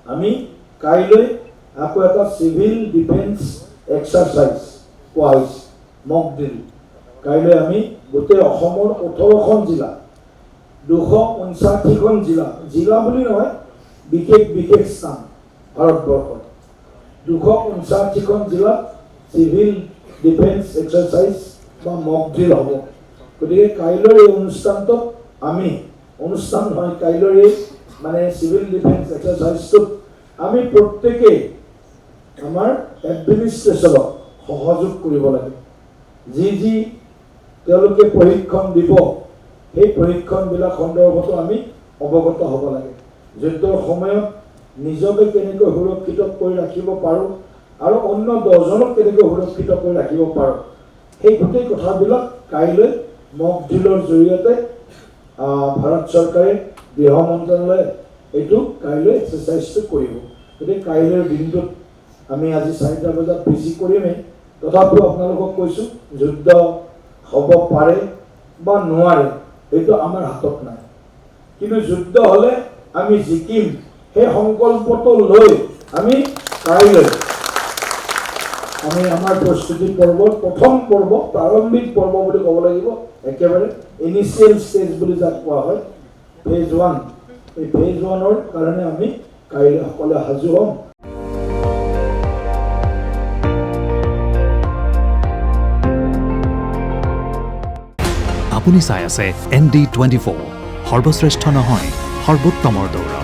আমি কাইলৈ আকৌ এটা সিভিল ডিফেন্স এক্সাৰচাইজ কোৱা হৈছে মক ড্ৰিল। কাইলৈ আমি গোটেই অসমৰ 18খন জিলা 259খন জিলা বুলি নহয়, বিশেষ স্থান ভাৰতবৰ্ষত 259খন জিলাত সিভিল ডিফেন্স এক্সাৰচাইজ বা মক ড্ৰিল হ'ব। গতিকে কাইলৈৰ এই অনুষ্ঠানটোত আমি কাইলৈৰ এই মানে সিভিল ডিফেন্স এক্সাৰচাইজটোত আমি প্ৰত্যেকেই আমাৰ এডমিনিষ্ট্ৰেশ্যনক সহযোগ কৰিব লাগে। যি তেওঁলোকে প্ৰশিক্ষণ দিব সেই প্ৰশিক্ষণবিলাক সন্দৰ্ভতো আমি অৱগত হ'ব লাগে। যুদ্ধৰ সময়ত নিজকে কেনেকৈ সুৰক্ষিত কৰি ৰাখিব পাৰোঁ আৰু অন্য 10জনক কেনেকৈ সুৰক্ষিত কৰি ৰাখিব পাৰোঁ, সেই গোটেই কথাবিলাক কাইলৈ মক ড্ৰিলৰ জৰিয়তে ভাৰত চৰকাৰে গৃহ মন্ত্ৰালয়ে এইটো কাইলৈ এক্সাৰচাইজটো কৰিব। গতিকে কাইলৈৰ দিনটোত আমি আজি 4টা বজাত বেছি কৰিমেই, তথাপিও আপোনালোকক কৈছোঁ যুদ্ধ হ'ব পাৰে বা নোৱাৰে এইটো আমাৰ হাতত নাই, কিন্তু যুদ্ধ হ'লে আমি জিকিম সেই সংকল্পটো লৈ আমি কাইলৈ আমাৰ প্ৰস্তুতি পৰ্বৰ প্ৰথম পৰ্ব, প্ৰাৰম্ভিক পৰ্ব বুলি ক'ব লাগিব, একেবাৰে ইনিচিয়েল ষ্টেজ বুলি যাক কোৱা হয়, ফেজ 1, এই ফেজ 1ৰ কাৰণে আমি কাইলৈ সকলোৱে সাজু হ'ম। আপুনি চাই আছে ND24, সৰ্বশ্ৰেষ্ঠ নহয় সৰ্বোত্তমৰ দৌৰ।